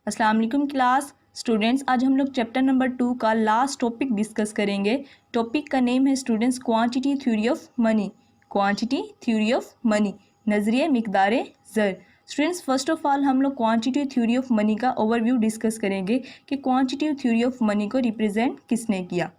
अस्सलाम वालेकुम class students. आज हम लोग चैप्टर नंबर 2 का लास्ट टॉपिक डिस्कस करेंगे। टॉपिक का नेम है students quantity theory of money. Quantity theory of money, नज़रिए मिकदार ज़र। स्टूडेंट्स फर्स्ट ऑफ ऑल हम लोग क्वांटिटी थ्योरी ऑफ मनी का ओवरव्यू डिस्कस करेंगे कि क्वांटिटी थ्योरी ऑफ मनी को रिप्रेजेंट किसने किया।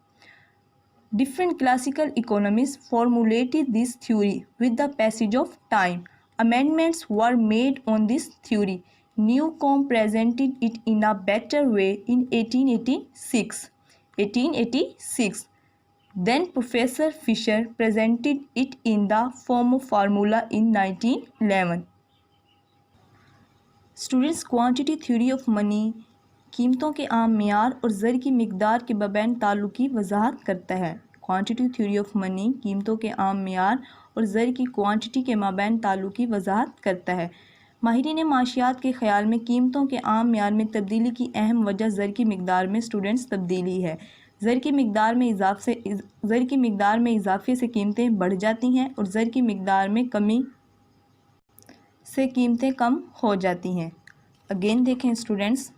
Different classical economists formulated this theory with the passage of time. Amendments were made on this theory. Newcomb presented it in a better way in 1886. Then Professor Fisher presented it in the form of formula in 1911. Students, quantity theory of money कीमतों के आम मियार और ज़र की मिकदार के बबैन ताल्लुक़ की वजाहत करता है। क्वांटिटी थ्योरी ऑफ मनी कीमतों के आम मियार और ज़र की क्वांटिटी के माबैन ताल्लुक़ की वजाहत करता है। माहिरीन माशियात के ख़्याल में कीमतों के आम मियार में तब्दीली की अहम वजह ज़र की मिकदार में स्टूडेंट्स तब्दीली है। ज़र की मिकदार में इजाफे से कीमतें बढ़ जाती हैं और ज़र की मिकदार में कमी से कीमतें कम हो जाती हैं। अगेन देखें स्टूडेंट्स,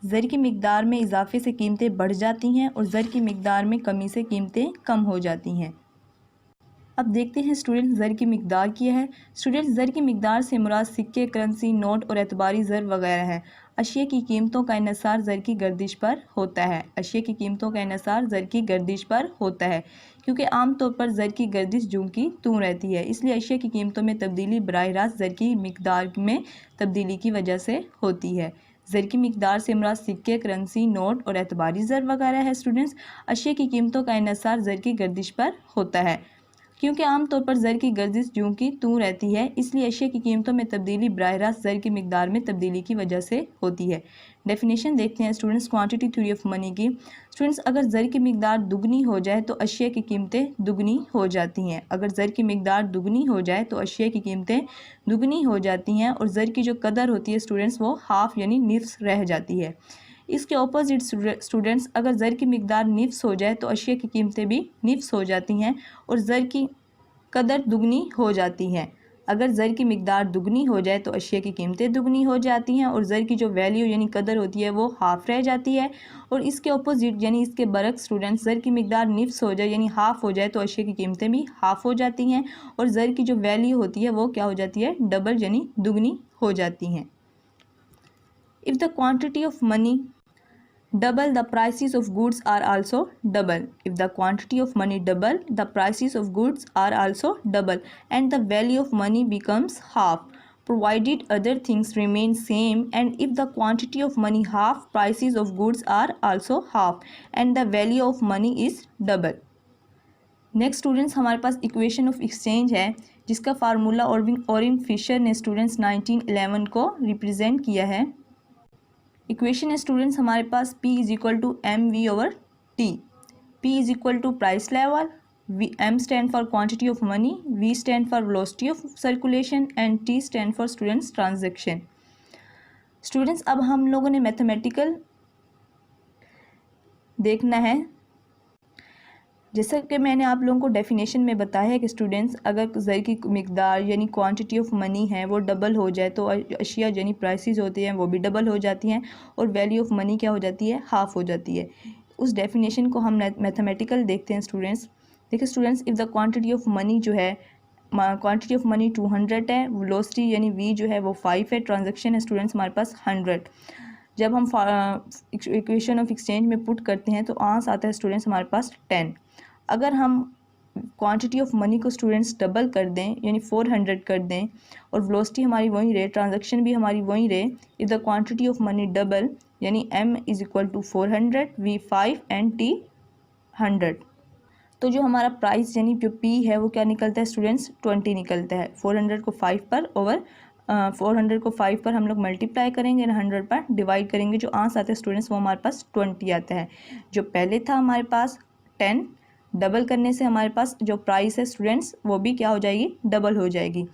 ज़र की मिकदार में इजाफे से कीमतें बढ़ जाती हैं और ज़र की मिकदार में कमी से कीमतें कम हो जाती हैं। अब देखते हैं स्टूडेंट्स ज़र की मिकदार क्या है। स्टूडेंट्स ज़र की मिकदार से मुराद सिक्के, करेंसी, नोट और एतबारी ज़र वगैरह है। अशिया की कीमतों का इन्हिसार ज़र की गर्दिश पर होता है। अशिया की कीमतों का इन्हिसार ज़र की गर्दिश पर होता है क्योंकि आम तौर पर ज़र की गर्दिश जूं की तूं रहती है, इसलिए अशिया की कीमतों में तब्दीली बराह रास्त ज़र की मिकदार में तब्दीली की वजह से होती है। ज़र की मिकदार से मुराद सिक्के, करेंसी, नोट और एतबारी ज़र वगैरह है। स्टूडेंट्स अशिया की कीमतों का इन्हिसार ज़र की गर्दिश पर होता है क्योंकि आम तौर पर ज़र की गर्दिश जूं की तूं रहती है, इसलिए अशिया की कीमतों में तब्दीली बराह रास्त ज़र की मिकदार में तब्दीली की वजह से होती है। डेफिनेशन देखते हैं students quantity theory of money की। स्टूडेंट्स अगर ज़र की मिकदार दुगनी हो जाए तो अशिया की कीमतें दुगनी हो जाती हैं। अगर ज़र की मिकदार दुगनी हो जाए तो अशिया की कीमतें दुगनी हो जाती हैं और ज़र की जो कदर होती है स्टूडेंट्स वो हाफ़ यानी निफ्स रह जाती है। इसके ऑपोजिट स्टूडेंट्स अगर ज़र की मिकदार निफ्स हो जाए तो अशिया की कीमतें भी निफ्स हो जाती हैं और ज़र की कदर दुगनी हो जाती हैं। अगर ज़र की मिकदार दुगनी हो जाए तो अशिया की कीमतें दुगनी हो जाती हैं और ज़र की जो वैल्यू यानी कदर होती है वो हाफ़ रह जाती है। और इसके ऑपोजिट यानी इसके बरक्स स्टूडेंट्स ज़र की मिकदार निफ्स हो जाए यानी हाफ़ हो जाए तो अशिया की कीमतें भी हाफ़ हो जाती हैं और ज़र की जो वैल्यू होती है वो क्या हो जाती है, डबल यानी दुगनी हो जाती हैं। If the quantity of money double, the prices of goods are also double. If the quantity of money double, the prices of goods are also double and the value of money becomes half, provided other things remain same, and if the quantity of money half, prices of goods are also half and the value of money is double. Next students हमारे पास equation of exchange है जिसका formula Irving Fisher ने students 1911 को represent किया है। Equation है students हमारे पास P is equal to m v over t. P is equal to price level, M stand for quantity of money, V stand for velocity of circulation and T stand for students transaction. Students अब हम लोगों ने mathematical देखना है। जैसा कि मैंने आप लोगों को डेफिनेशन में बताया है कि स्टूडेंट्स अगर ज़र की मिकदार यानी क्वांटिटी ऑफ मनी है वो डबल हो जाए तो अशिया यानी प्राइसेस होती हैं वो भी डबल हो जाती हैं और वैल्यू ऑफ मनी क्या हो जाती है, हाफ़ हो जाती है। उस डेफिनेशन को हम मैथमेटिकल देखते हैं स्टूडेंट्स। देखिए students if the quantity of money जो है, क्वांटिटी ऑफ मनी 200 है, वेलोसिटी यानी V जो है वो 5 है, ट्रांजेक्शन है स्टूडेंट्स हमारे पास 100। जब हम इक्वेशन ऑफ एक्सचेंज में पुट करते हैं तो आंसर आता है स्टूडेंट्स हमारे पास 10। अगर हम क्वांटिटी ऑफ मनी को स्टूडेंट्स डबल कर दें यानी 400 कर दें और वेलोसिटी हमारी वहीं रहे, ट्रांजैक्शन भी हमारी वहीं रहे, if the quantity of money double यानी M is equal to 400, V 5 and T 100, तो जो हमारा प्राइस यानी जो P है वो क्या निकलता है स्टूडेंट्स 20 निकलता है। 400 को 5 पर ओवर 400 को 5 पर हम लोग मल्टीप्लाई करेंगे 100 पर डिवाइड करेंगे, जो आंसर आता है स्टूडेंट्स वो हमारे पास 20 आता है। जो पहले था हमारे पास 10, डबल करने से हमारे पास जो प्राइस है स्टूडेंट्स वो भी क्या हो जाएगी, डबल हो जाएगी।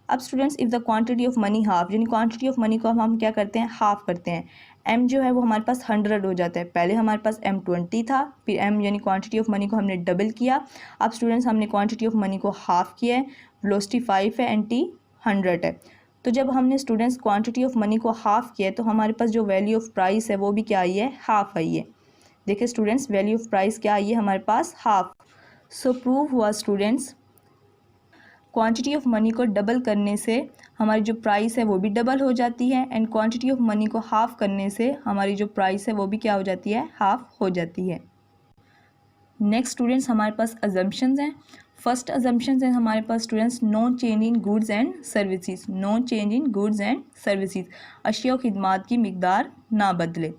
अब students if the quantity of money half यानी क्वांटिटी ऑफ मनी को हम क्या करते हैं, हाफ करते हैं। M जो है वो हमारे पास 100 हो जाता है। पहले हमारे पास M 20 था, फिर M यानी क्वांटिटी ऑफ मनी को हमने डबल किया। अब स्टूडेंट्स हमने क्वांटिटी ऑफ मनी को हाफ किया है, वेलोसिटी 5 है एंड T 100 है। तो जब हमने स्टूडेंट्स क्वांटिटी ऑफ मनी को हाफ़ किया है तो हमारे पास जो वैल्यू ऑफ प्राइस है वो भी क्या आई है, हाफ़ आई है। देखिए स्टूडेंट्स, वैल्यू ऑफ प्राइस क्या आई है हमारे पास, हाफ़। सो प्रूव हुआ स्टूडेंट्स, क्वांटिटी ऑफ मनी को डबल करने से हमारी जो प्राइस है वो भी डबल हो जाती है, एंड क्वांटिटी ऑफ मनी को हाफ़ करने से हमारी जो प्राइस है वो भी क्या हो जाती है, हाफ़ हो जाती है। नेक्स्ट स्टूडेंट्स, हमारे पास अजम्पशंस हैं। फर्स्ट अजम्पशंस है हमारे पास students, no change in goods and services. No change in goods and services, अशिया और खिदमात की मिकदार ना बदले।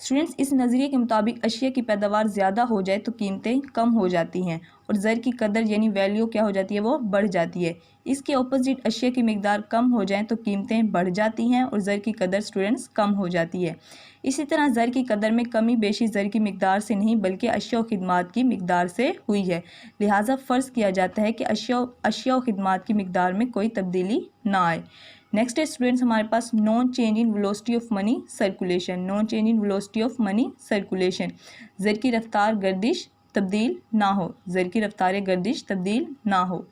स्टूडेंट्स, इस नज़रिए के मुताबिक अशिया की पैदावार ज़्यादा हो जाए तो कीमतें कम हो जाती हैं और ज़र की कदर यानी वैल्यू क्या हो जाती है, वो बढ़ जाती है। इसके अपोजिट अशिया की मिकदार कम हो जाए तो कीमतें बढ़ जाती हैं और ज़र की कदर स्टूडेंट्स कम हो जाती है। इसी तरह ज़र की कदर में कमी बेशी ज़र की मिकदार से नहीं बल्कि अशिया और खिदमात की मिकदार से हुई है। लिहाजा फ़र्ज़ किया जाता है कि अशिया और खिदमात की मिकदार में कोई तब्दीली ना आए। नेक्स्ट है स्टूडेंट्स हमारे पास, no change in velocity of money circulation. No change in velocity of money circulation, ज़र की रफ्तार गर्दिश तब्दील ना हो। ज़र की रफ्तार गर्दिश तब्दील ना हो।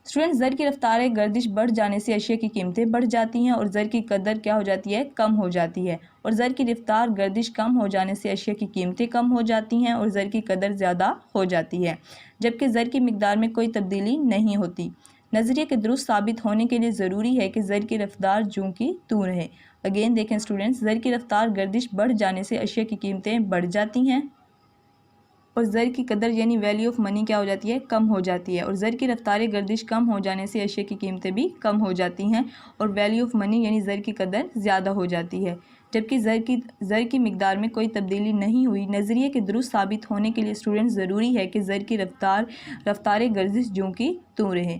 स्टूडेंट्स, ज़र की रफ्तार गर्दिश बढ़ जाने से अशिया की कीमतें बढ़ जाती हैं और ज़र की कदर क्या हो जाती है, कम हो जाती है। और ज़र की रफ्तार गर्दिश कम हो जाने से अशिया की कीमतें कम हो जाती हैं और ज़र की कदर ज़्यादा हो जाती है, जबकि ज़र की मिकदार में कोई तब्दीली नहीं होती। नज़रिए के दुरुस्त साबित होने के लिए ज़रूरी है कि ज़र की रफ्तार जूं की तूं रहे। अगेन देखें स्टूडेंट्स, ज़र की रफ्तार गर्दिश बढ़ जाने से अशिया की कीमतें बढ़ जाती हैं और ज़र की कदर यानी वैल्यू ऑफ मनी क्या हो जाती है, कम हो जाती है। और ज़र की रफ्तार गर्दिश कम हो जाने से अशिया की कीमतें भी कम हो जाती हैं और वैल्यू ऑफ मनी यानी ज़र की कदर ज़्यादा हो जाती है, जबकि ज़र की मिकदार में कोई तब्दीली नहीं हुई। नज़रिए के दुरुस्त साबित होने के लिए स्टूडेंट्स ज़रूरी है कि ज़र की रफ्तार गर्दिश जूं की तूं रहे।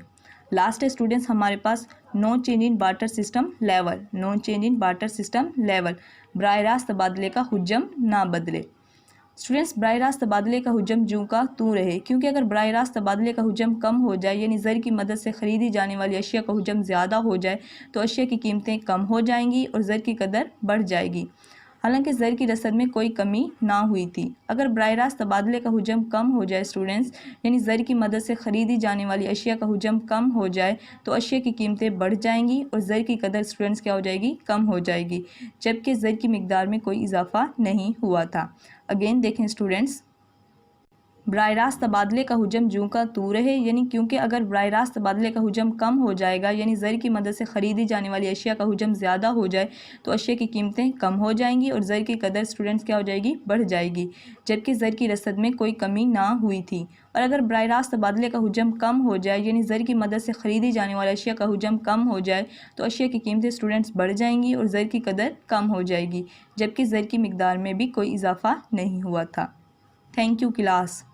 लास्ट है स्टूडेंट्स हमारे पास, no change in barter system level. No change in barter system level, बराह रास्त तबादले का हुज्जम ना बदले। स्टूडेंट्स, बराह रास्त तबादले का हुज्जम जूं का तूं रहे, क्योंकि अगर बराह रास्त तबादले का हुज्जम कम हो जाए यानी ज़र की मदद से ख़रीदी जाने वाली अशिया का हुज्जम ज़्यादा हो जाए तो अशिया की कीमतें कम हो जाएंगी और ज़र की कदर बढ़ जाएगी, हालांकि ज़र की रसद में कोई कमी ना हुई थी। अगर बराह रास्त तबादले का हुज्जम कम हो जाए स्टूडेंट्स, यानी ज़र की मदद से ख़रीदी जाने वाली अशिया का हुज्जम कम हो जाए तो अशिया की कीमतें बढ़ जाएंगी और ज़र की कदर स्टूडेंट्स क्या हो जाएगी, कम हो जाएगी, जबकि ज़र की मिकदार में कोई इजाफा नहीं हुआ था। अगेन देखें स्टूडेंट्स, बराह रास्त तबादले का हुज्जम जूं का तूं रहे, यानी क्योंकि अगर बराह रास्त तबादले का हुज्जम कम हो जाएगा यानी ज़र की मदद से ख़रीदी जाने वाली अशिया का हुज्जम ज़्यादा हो जाए तो अशिया की कीमतें कम हो जाएंगी और ज़र की कदर स्टूडेंट्स क्या हो जाएगी, बढ़ जाएगी, जबकि ज़र की रसद में कोई कमी ना हुई थी। और अगर बराह रास्त तबादले का हुज्जम कम हो जाए यानी ज़र की मदद से ख़रीदी जाने वाली अशिया का हुज्जम कम हो जाए तो अशिया की कीमतें स्टूडेंट्स बढ़ जाएंगी और ज़र की कदर कम हो जाएगी, जबकि ज़र की मिकदार में भी कोई इजाफा नहीं हुआ था। Thank you class.